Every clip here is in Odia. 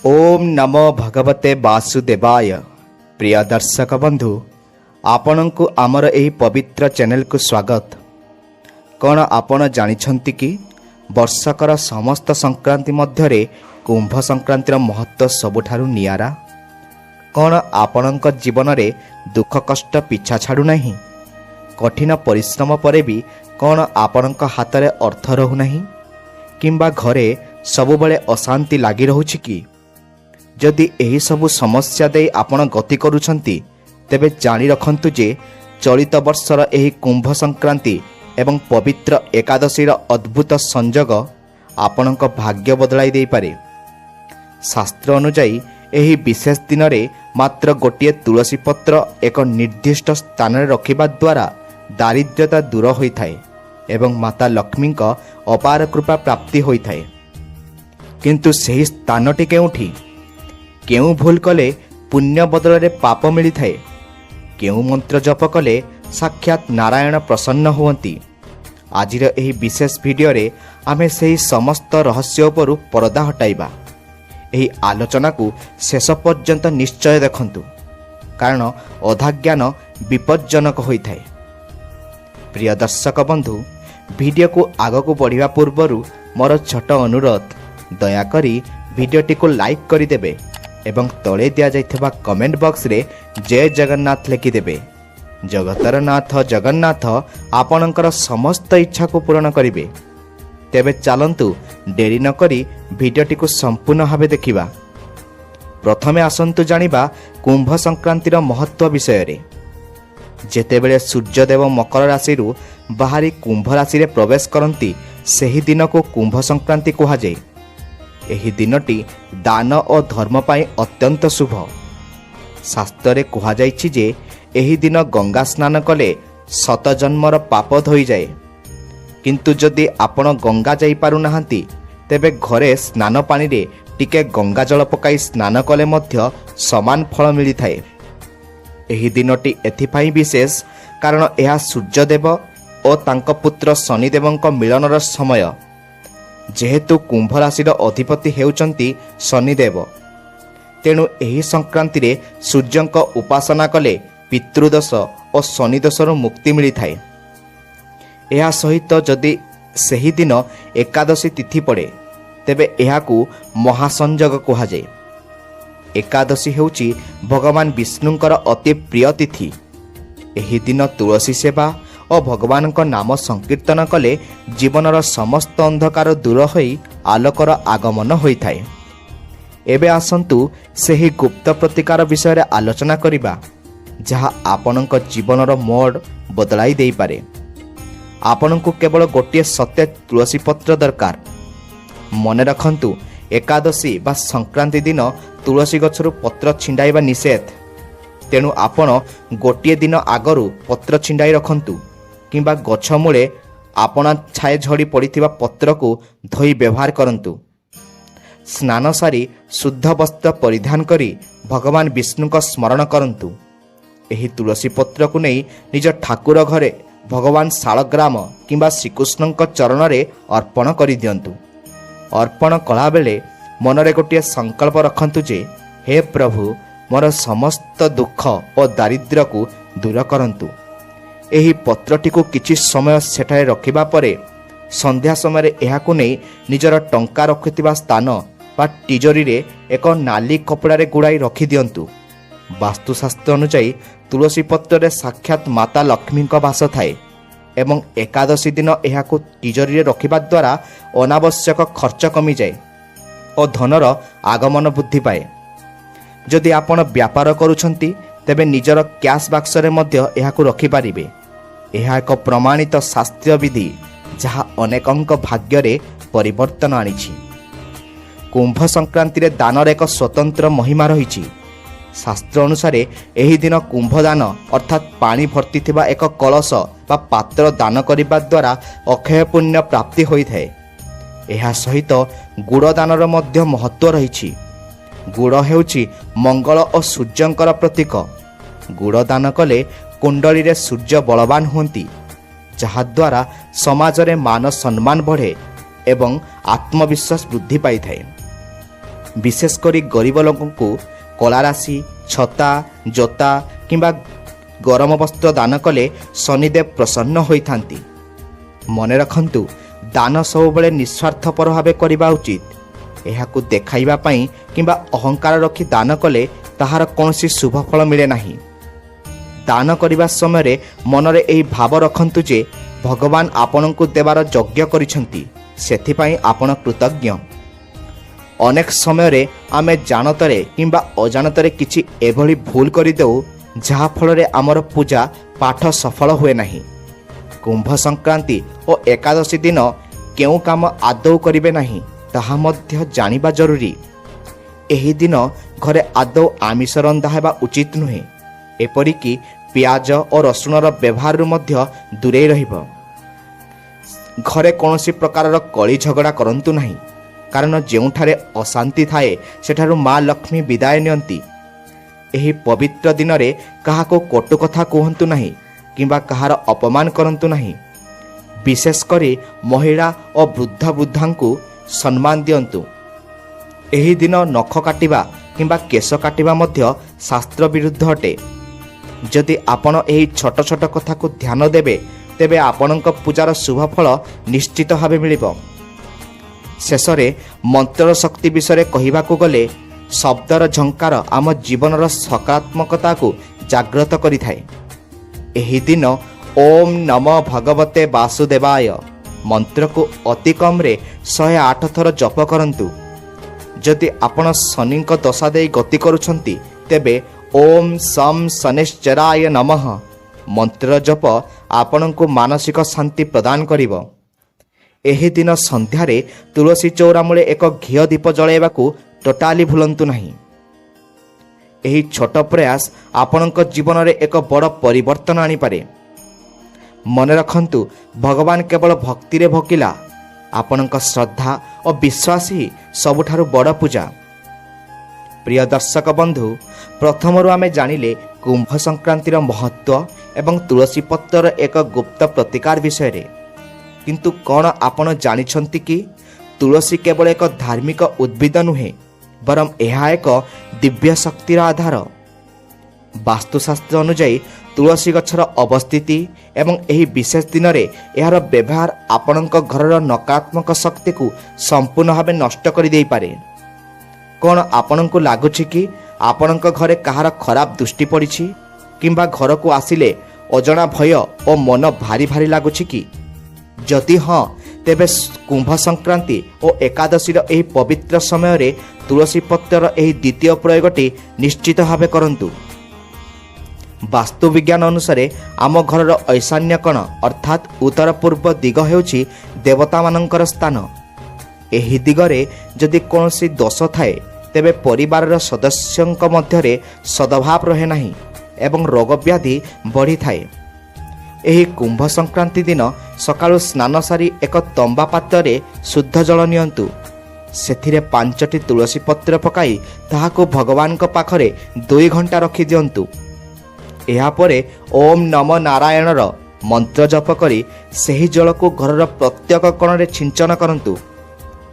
ओम नमो भगवते वासुदेवाय। प्रिय दर्शक बंधु, आपणको आमर एही पवित्र चैनल को स्वागत। कौन आपण जानिछंती कि वर्षकर समस्त संक्रांति मध्यरे कुंभ संक्रांतिर महत्व सबुठारु नियारा? कौन आपणक जीवन रे दुख कष्ट पिछा छाड़ू नहीं? कठिन परिश्रम परे भी कौन आपणक हाथ रे अर्थ रहू नहीं? किंबा घरे सबुबले अशांति लागी रहुछि कि? जदि एही सबु समस्या दे आपण गति करूछंती तेबे जानी रखंतु जे चलित वर्षर एही कुंभ संक्रांति एवं पवित्र एकादशीर अद्भुत संजोग आपणक भाग्य बदलाई दे पारे। शास्त्र अनुसार एही विशेष दिन रे मात्र गोटिए तुलसी पत्र एक निर्दिष्ट स्थान रे रखिबा द्वारा दारिद्र्यता दूर होइथाय एवं माता लक्ष्मी का अपार कृपा प्राप्ति होइथाय। किंतु सही स्थानटी केउठी? केउ भूल कले पुण्य बदल पाप मिली थाए? केउ मंत्र जप कले साक्षात नारायण प्रसन्न हुवंती? आजिर एही विशेष वीडियो रे आमे सेही समस्त रहस्य उपरु पर्दा हटाइबा। एही आलोचना को शेष पर्यंत निश्चय देखंतु, कारण अधा ज्ञान विपज्जनक होइथाए। प्रिय दर्शक बंधु, वीडियो को आगको बढ़िया पूर्वरु मोर छोट अनुरोध, दयाकरी वीडियोटी को लाइक करिदेबे एवं तले दिया जाइथिबा कमेंट बॉक्स रे जय जगन्नाथ लिखिदेबे। जगतर नाथ जगन्नाथ आपणकर समस्त इच्छा को पूर्ण करिवे। तेबे चलंतु डेरी न करी वीडियोटी को संपूर्ण भावे देखिबा। प्रथमे आसंतु जानिबा कुंभ संक्रांतिर महत्व विषय रे। जेतेबेले सूर्यदेव मकर राशि रु बाहरी कुंभ राशि रे प्रवेश करंती सेही दिन को कुंभ संक्रांति कहा जाए। एही दिनटी दान और धर्म पाई अत्यंत शुभ। शास्त्र रे कहा जाइछि जे एही दिन गंगा स्नान कले शत जन्मर पाप धोई जाए। किंतु जदि आपण गंगा जाई पारु नाहंती तेबे घरे स्नान पानी रे टिके गंगा जल पकाई स्नान कले मध्य समान फल मिली थाए। एही दिनटी एथिपाई विशेष कारण यह सूर्यदेव और तांक पुत्र शनिदेवंक मिलनर समय। जेहेतु कुंभ राशिर अधिपति हेउचंती शनिदेव, तेणु एही संक्रांति रे सूर्यंक उपासना कले पितृदोष और शनिदोषरु मुक्ति मिली थाए। एहा सहित जदि सेही दिन एकादशी तिथि पड़े तेबे एहाकू महासंजोग कहा जाए। एकादशी हेउची भगवान विष्णुंकर अति प्रिय तिथि। एही दिन तुलसी सेवा और भगवान का नाम संकीर्तन कले जीवनर समस्त अंधकार दूर होई आलोकर आगमन होइथाए। एबे आसंतु सेही गुप्त प्रतिकार विषय रे आलोचना करिबा, जहा आपनक जीवनर मोड़ बदलाई देई पारे। आपनकु केवल गोटिए सत्य तुलसी पत्र दरकार। मने रखंतु, एकादशी बा संक्रांति दिन तुलसी गछरु पत्र छिंडाइबा निषेध। तेणु आपण गोटिए दिन आगरु पत्र छिंडाई रखंतु, किंबा गछ मूले आपना छाए झड़ी पड़िथिबा पत्र को धोई व्यवहार करंतु। स्नान सारी शुद्ध वस्त्र परिधान करी भगवान विष्णु को स्मरण करंतु। एही तुलसी पत्र को नहीं निज ठाकुर घरे भगवान शालग्राम किंबा श्रीकृष्ण चरण रे अर्पण करि दियंतु। अर्पण कला बेले मनरे गोटे संकल्प रखंतु जे, हे प्रभु, मोर समस्त दुख और दारिद्र्य को दूर करंतु। एही पत्रटी को किछि समय सेठारे रखिबा परे संध्या समय एहाकु नहीं निजर टंका रखिथिबा स्थान बा तिजोरी रे एक नाली कपड़ा रे गुड़ाई रखि दियंतु। वास्तुशास्त्र अनुसार तुलसी पत्र रे साक्षात माता लक्ष्मी का वास थाए एवं एकादशी दिन एहाकु तिजोरी रे रखिबा द्वारा अनावश्यक खर्च कमी जाए और धनर आगमन वृद्धि पाए। जदि आपण व्यापार करूछंती तेबे निजर कैश बाक्स रे मध्य एहाकु रखि पारिबे। एहा एक प्रमाणित शास्त्रीय विधि जहा अनेकंक भाग्य रे परिवर्तन आनिछि। कुंभ संक्रांति रे दानर एक स्वतंत्र महिमा रहिछि। शास्त्र अनुसार एही दिन कुंभ दान अर्थात पानी भर्ती थिबा एक कलश बा पात्र दान करिबा द्वारा अक्षय पुण्य प्राप्ति होइथाए। एहा सहित गुड़ दानर मध्य महत्व रहिछि। गुड़ हेउछि मंगल और सूर्यंकर प्रतीक। गुड़ दान कले कुंडली रे सूर्य बलवान हुंती, जहाद्वारा समाज रे मान सम्मान बढ़े एवं आत्मविश्वास वृद्धि पाई थाए। ବିଶେଷ କରି ଗରିବ ଲୋକଙ୍କୁ କଳା ରାଶି, ଛତା, ଜୋତା କିମ୍ବା ଗରମ ବସ୍ତ୍ର ଦାନ କଲେ ଶନିଦେବ ପ୍ରସନ୍ନ ହୋଇଥାନ୍ତି। ମନେ ରଖନ୍ତୁ, ଦାନ ସବୁବେଳେ ନିସ୍ୱାର୍ଥପର ଭାବେ କରିବା ଉଚିତ। ଏହାକୁ ଦେଖାଇବା ପାଇଁ କିମ୍ବା ଅହଙ୍କାର ରଖି ଦାନ କଲେ ତାହାର କୌଣସି ଶୁଭ ଫଳ ମିଳେ ନାହିଁ। ଦାନ କରିବା ସମୟରେ ମନରେ ଏହି ଭାବ ରଖନ୍ତୁ ଯେ ଭଗବାନ ଆପଣଙ୍କୁ ଦେବାର ଯଜ୍ଞ କରିଛନ୍ତି, ସେଥିପାଇଁ ଆପଣ କୃତଜ୍ଞ। ଅନେକ ସମୟରେ ଆମେ ଜାଣତରେ କିମ୍ବା ଅଜାଣତରେ କିଛି ଏଭଳି ଭୁଲ କରିଦେଉ ଯାହାଫଳରେ ଆମର ପୂଜା ପାଠ ସଫଳ ହୁଏ ନାହିଁ। କୁମ୍ଭ ସଂକ୍ରାନ୍ତି ଓ ଏକାଦଶୀ ଦିନ କେଉଁ କାମ ଆଦୌ କରିବେ ନାହିଁ ତାହା ମଧ୍ୟ ଜାଣିବା ଜରୁରୀ। ଏହି ଦିନ ଘରେ ଆଦୌ ଆମିଷ ରନ୍ଧା ହେବା ଉଚିତ ନୁହେଁ। ଏପରିକି ପିଆଜ ଓ ରସୁଣର ବ୍ୟବହାରରୁ ମଧ୍ୟ ଦୂରେଇ ରହିବ। ଘରେ କୌଣସି ପ୍ରକାରର କଳି ଝଗଡ଼ା କରନ୍ତୁ ନାହିଁ, କାରଣ ଯେଉଁଠାରେ ଅଶାନ୍ତି ଥାଏ ସେଠାରୁ ମା ଲକ୍ଷ୍ମୀ ବିଦାୟ ନିଅନ୍ତି। ଏହି ପବିତ୍ର ଦିନରେ କାହାକୁ କଟୁ କଥା କୁହନ୍ତୁ ନାହିଁ କିମ୍ବା କାହାର ଅପମାନ କରନ୍ତୁ ନାହିଁ। ବିଶେଷ କରି ମହିଳା ଓ ବୃଦ୍ଧଙ୍କୁ ସମ୍ମାନ ଦିଅନ୍ତୁ। ଏହି ଦିନ ନଖ କାଟିବା କିମ୍ବା କେଶ କାଟିବା ମଧ୍ୟ ଶାସ୍ତ୍ର ବିରୁଦ୍ଧ ଅଟେ। ଯଦି ଆପଣ ଏହି ଛୋଟ ଛୋଟ କଥାକୁ ଧ୍ୟାନ ଦେବେ ତେବେ ଆପଣଙ୍କ ପୂଜାର ଶୁଭଫଳ ନିଶ୍ଚିତ ଭାବେ ମିଳିବ। ଶେଷରେ ମନ୍ତ୍ରର ଶକ୍ତି ବିଷୟରେ କହିବାକୁ ଗଲେ ଶବ୍ଦର ଝଙ୍କାର ଆମ ଜୀବନର ସକାରାତ୍ମକତାକୁ ଜାଗ୍ରତ କରିଥାଏ। ଏହି ଦିନ ଓମ୍ ନମ ଭଗବତେ ବାସୁଦେବାୟ ମନ୍ତ୍ରକୁ ଅତି କମ୍ରେ 108 ଥର ଜପ କରନ୍ତୁ। ଯଦି ଆପଣ ଶନିଙ୍କ ଦଶା ଦେଇ ଗତି କରୁଛନ୍ତି ତେବେ ଓମ୍ ସମ୍ ଶନିଶ୍ଚରାୟ ନମଃ ମନ୍ତ୍ରର ଜପ ଆପଣଙ୍କୁ ମାନସିକ ଶାନ୍ତି ପ୍ରଦାନ କରିବ। ଏହି ଦିନ ସନ୍ଧ୍ୟାରେ ତୁଳସୀ ଚଉରା ମୂଳେ ଏକ ଘିଅ ଦୀପ ଜଳାଇବାକୁ ଟୋଟାଲି ଭୁଲନ୍ତୁ ନାହିଁ। ଏହି ଛୋଟ ପ୍ରୟାସ ଆପଣଙ୍କ ଜୀବନରେ ଏକ ବଡ଼ ପରିବର୍ତ୍ତନ ଆଣିପାରେ। ମନେ ରଖନ୍ତୁ, ଭଗବାନ କେବଳ ଭକ୍ତିରେ ଭୋଗିଲା। ଆପଣଙ୍କ ଶ୍ରଦ୍ଧା ଓ ବିଶ୍ୱାସ ହିଁ ସବୁଠାରୁ ବଡ଼ ପୂଜା। ପ୍ରିୟ ଦର୍ଶକ ବନ୍ଧୁ, ପ୍ରଥମରୁ ଆମେ ଜାଣିଲେ କୁମ୍ଭ ସଂକ୍ରାନ୍ତିର ମହତ୍ତ୍ୱ ଏବଂ ତୁଳସୀ ପତ୍ରର ଏକ ଗୁପ୍ତ ପ୍ରତିକାର ବିଷୟରେ। କିନ୍ତୁ କ'ଣ ଆପଣ ଜାଣିଛନ୍ତି କି ତୁଳସୀ କେବଳ ଏକ ଧାର୍ମିକ ଉଦ୍ଭିଦ ନୁହେଁ, ବରଂ ଏହା ଏକ ଦିବ୍ୟ ଶକ୍ତିର ଆଧାର। ବାସ୍ତୁଶାସ୍ତ୍ର ଅନୁଯାୟୀ ତୁଳସୀ ଗଛର ଅବସ୍ଥିତି ଏବଂ ଏହି ବିଶେଷ ଦିନରେ ଏହାର ବ୍ୟବହାର ଆପଣଙ୍କ ଘରର ନକାରାତ୍ମକ ଶକ୍ତିକୁ ସମ୍ପୂର୍ଣ୍ଣ ଭାବେ ନଷ୍ଟ କରିଦେଇପାରେ। କ'ଣ ଆପଣଙ୍କୁ ଲାଗୁଛି କି ଆପଣଙ୍କ ଘରେ କାହାର ଖରାପ ଦୃଷ୍ଟି ପଡ଼ିଛି କିମ୍ବା ଘରକୁ ଆସିଲେ ଅଜଣା ଭୟ ଓ ମନ ଭାରି ଭାରି ଲାଗୁଛି କି? ଯଦି ହଁ, ତେବେ କୁମ୍ଭ ସଂକ୍ରାନ୍ତି ଓ ଏକାଦଶୀର ଏହି ପବିତ୍ର ସମୟରେ ତୁଳସୀ ପତ୍ରର ଏହି ଦ୍ୱିତୀୟ ପ୍ରୟୋଗଟି ନିଶ୍ଚିତ ଭାବେ କରନ୍ତୁ। ବାସ୍ତୁବିଜ୍ଞାନ ଅନୁସାରେ ଆମ ଘରର ଐଶାନ୍ୟ କୋଣ ଅର୍ଥାତ୍ ଉତ୍ତର ପୂର୍ବ ଦିଗ ହେଉଛି ଦେବତାମାନଙ୍କର ସ୍ଥାନ। ଏହି ଦିଗରେ ଯଦି କୌଣସି ଦୋଷ ଥାଏ ତେବେ ପରିବାରର ସଦସ୍ୟଙ୍କ ମଧ୍ୟରେ ସଦ୍ଭାବ ରହେ ନାହିଁ ଏବଂ ରୋଗ ବ୍ୟାଧି ବଢ଼ିଥାଏ। ଏହି କୁମ୍ଭ ସଂକ୍ରାନ୍ତି ଦିନ ସକାଳୁ ସ୍ନାନ ସାରି ଏକ ତମ୍ବା ପାତ୍ରରେ ଶୁଦ୍ଧ ଜଳ ନିଅନ୍ତୁ। ସେଥିରେ 5ଟି ତୁଳସୀ ପତ୍ର ପକାଇ ତାହାକୁ ଭଗବାନଙ୍କ ପାଖରେ 2 ଘଣ୍ଟା ରଖିଦିଅନ୍ତୁ। ଏହାପରେ ଓମ୍ ନମ ନାରାୟଣର ମନ୍ତ୍ର ଜପ କରି ସେହି ଜଳକୁ ଘରର ପ୍ରତ୍ୟେକ କୋଣରେ ଛିଞ୍ଚନ କରନ୍ତୁ।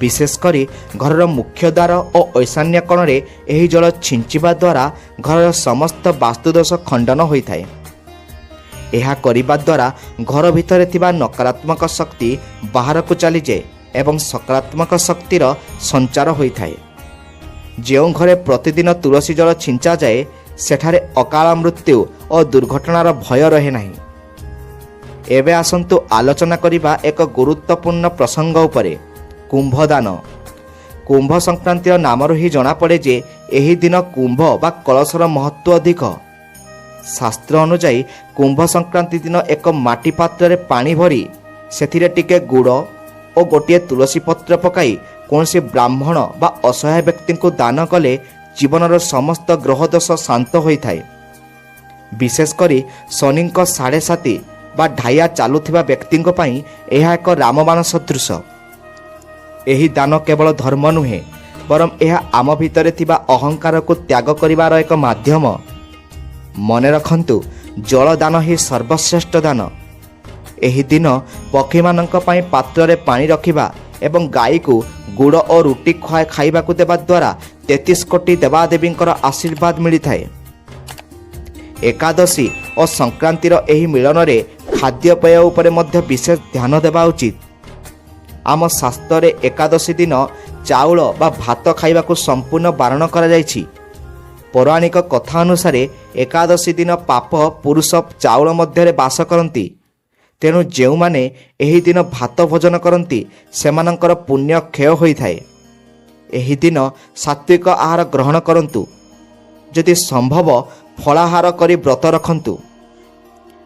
ବିଶେଷ କରି ଘରର ମୁଖ୍ୟ ଦ୍ୱାର ଓ ଐଶାନ୍ୟ କୋଣରେ ଏହି ଜଳ ଛିଞ୍ଚିବା ଦ୍ୱାରା ଘରର ସମସ୍ତ ବାସ୍ତୁଦୋଷ ଖଣ୍ଡନ ହୋଇଥାଏ। ଏହା କରିବା ଦ୍ୱାରା ଘର ଭିତରେ ଥିବା ନକାରାତ୍ମକ ଶକ୍ତି ବାହାରକୁ ଚାଲିଯାଏ ଏବଂ ସକାରାତ୍ମକ ଶକ୍ତିର ସଞ୍ଚାର ହୋଇଥାଏ। ଯେଉଁ ଘରେ ପ୍ରତିଦିନ ତୁଳସୀ ଜଳ ଛିଞ୍ଚାଯାଏ ସେଠାରେ ଅକାଳ ମୃତ୍ୟୁ ଓ ଦୁର୍ଘଟଣାର ଭୟ ରହେ ନାହିଁ। ଏବେ ଆସନ୍ତୁ ଆଲୋଚନା କରିବା ଏକ ଗୁରୁତ୍ୱପୂର୍ଣ୍ଣ ପ୍ରସଙ୍ଗ ଉପରେ, କୁମ୍ଭଦାନ। କୁମ୍ଭ ସଂକ୍ରାନ୍ତିର ନାମରୁ ହିଁ ଜଣାପଡ଼େ ଯେ ଏହି ଦିନ କୁମ୍ଭ ବା କଳସର ମହତ୍ତ୍ୱ ଅଧିକ। ଶାସ୍ତ୍ର ଅନୁଯାୟୀ କୁମ୍ଭ ସଂକ୍ରାନ୍ତି ଦିନ ଏକ ମାଟି ପାତ୍ରରେ ପାଣି ଭରି ସେଥିରେ ଟିକେ ଗୁଡ଼ ଓ ଗୋଟିଏ ତୁଳସୀ ପତ୍ର ପକାଇ କୌଣସି ବ୍ରାହ୍ମଣ ବା ଅସହାୟ ବ୍ୟକ୍ତିଙ୍କୁ ଦାନ କଲେ ଜୀବନର ସମସ୍ତ ଗ୍ରହଦୋଷ ଶାନ୍ତ ହୋଇଥାଏ। ବିଶେଷ କରି ଶନିଙ୍କ 7.5 ବା ଢାଇଆ ଚାଲୁଥିବା ବ୍ୟକ୍ତିଙ୍କ ପାଇଁ ଏହା ଏକ ରାମବାଣ ସଦୃଶ। ଏହି ଦାନ କେବଳ ଧର୍ମ ନୁହେଁ, ବରଂ ଏହା ଆମ ଭିତରେ ଥିବା ଅହଙ୍କାରକୁ ତ୍ୟାଗ କରିବାର ଏକ ମାଧ୍ୟମ। ମନେ ରଖନ୍ତୁ, ଜଳଦାନ ହିଁ ସର୍ବଶ୍ରେଷ୍ଠ ଦାନ। ଏହି ଦିନ ପକ୍ଷୀମାନଙ୍କ ପାଇଁ ପାତ୍ରରେ ପାଣି ରଖିବା ଏବଂ ଗାଈକୁ ଗୁଡ଼ ଓ ରୁଟି ଖାଇବାକୁ ଦେବା ଦ୍ୱାରା 33 କୋଟି ଦେବାଦେବୀଙ୍କର ଆଶୀର୍ବାଦ ମିଳିଥାଏ। ଏକାଦଶୀ ଓ ସଂକ୍ରାନ୍ତିର ଏହି ମିଳନରେ ଖାଦ୍ୟପେୟ ଉପରେ ମଧ୍ୟ ବିଶେଷ ଧ୍ୟାନ ଦେବା ଉଚିତ। ଆମ ଶାସ୍ତ୍ରରେ ଏକାଦଶୀ ଦିନ ଚାଉଳ ବା ଭାତ ଖାଇବାକୁ ସମ୍ପୂର୍ଣ୍ଣ ବାରଣ କରାଯାଇଛି। ପୌରାଣିକ କଥା ଅନୁସାରେ ଏକାଦଶୀ ଦିନ ପାପ ପୁରୁଷ ଚାଉଳ ମଧ୍ୟରେ ବାସ କରନ୍ତି। ତେଣୁ ଯେଉଁମାନେ ଏହି ଦିନ ଭାତ ଭୋଜନ କରନ୍ତି ସେମାନଙ୍କର ପୁଣ୍ୟ କ୍ଷୟ ହୋଇଥାଏ। ଏହି ଦିନ ସାତ୍ୱିକ ଆହାର ଗ୍ରହଣ କରନ୍ତୁ। ଯଦି ସମ୍ଭବ ଫଳାହାର କରି ବ୍ରତ ରଖନ୍ତୁ।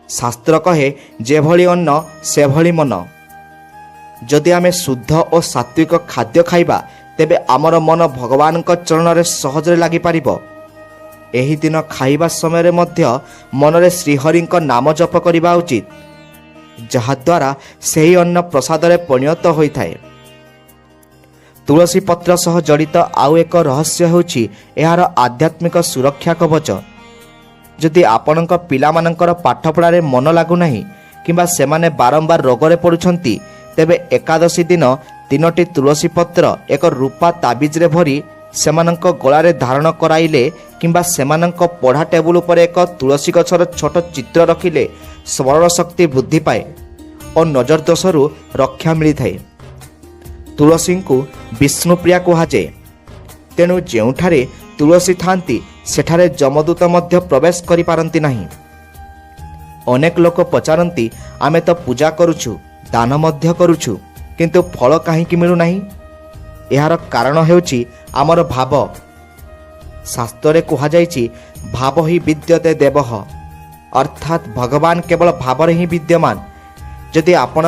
ଶାସ୍ତ୍ର କହେ ଯେଭଳି ଅନ୍ନ ସେଭଳି ମନ। ଯଦି ଆମେ ଶୁଦ୍ଧ ଓ ସାତ୍ୱିକ ଖାଦ୍ୟ ଖାଇବା ତେବେ ଆମର ମନ ଭଗବାନଙ୍କ ଚରଣରେ ସହଜରେ ଲାଗିପାରିବ। ଏହି ଦିନ ଖାଇବା ସମୟରେ ମଧ୍ୟ ମନରେ ଶ୍ରୀହରିଙ୍କ ନାମ ଜପ କରିବା ଉଚିତ, ଯାହାଦ୍ୱାରା ସେହି ଅନ୍ନ ପ୍ରସାଦରେ ପରିଣତ ହୋଇଥାଏ। ତୁଳସୀ ପତ୍ର ସହ ଜଡ଼ିତ ଆଉ ଏକ ରହସ୍ୟ ହେଉଛି ଏହାର ଆଧ୍ୟାତ୍ମିକ ସୁରକ୍ଷା କବଚ। ଯଦି ଆପଣଙ୍କ ପିଲାମାନଙ୍କର ପାଠପଢ଼ାରେ ମନ ଲାଗୁନାହିଁ କିମ୍ବା ସେମାନେ ବାରମ୍ବାର ରୋଗରେ ପଡ଼ୁଛନ୍ତି, ତେବେ ଏକାଦଶୀ ଦିନ 3ଟି ତୁଳସୀ ପତ୍ର ଏକ ରୂପା ତାବିଜରେ ଭରି ସେମାନଙ୍କ ଗଳାରେ ଧାରଣ କରାଇଲେ କିମ୍ବା ସେମାନଙ୍କ ପଢ଼ା ଟେବୁଲ ଉପରେ ଏକ ତୁଳସୀ ଗଛର ଛୋଟ ଚିତ୍ର ରଖିଲେ ସ୍ମରଣ ଶକ୍ତି ବୃଦ୍ଧି ପାଏ ଓ ନଜର ଦୋଷରୁ ରକ୍ଷା ମିଳିଥାଏ। ତୁଳସୀଙ୍କୁ ବିଷ୍ଣୁପ୍ରିୟା କୁହାଯାଏ। ତେଣୁ ଯେଉଁଠାରେ ତୁଳସୀ ଥାନ୍ତି ସେଠାରେ ଯମଦୂତ ମଧ୍ୟ ପ୍ରବେଶ କରିପାରନ୍ତି ନାହିଁ। ଅନେକ ଲୋକ ପଚାରନ୍ତି, ଆମେ ତ ପୂଜା କରୁଛୁ, ଦାନ ମଧ୍ୟ କରୁଛୁ, କିନ୍ତୁ ଫଳ କାହିଁକି ମିଳୁନାହିଁ? ଏହାର କାରଣ ହେଉଛି ଆମର ଭାବ। ଶାସ୍ତ୍ରରେ କୁହାଯାଇଛି ଭାବ ହିଁ ବିଦ୍ୟତେ ଦେବଃ, ଅର୍ଥାତ୍ ଭଗବାନ କେବଳ ଭାବରେ ହିଁ ବିଦ୍ୟମାନ। ଯଦି ଆପଣ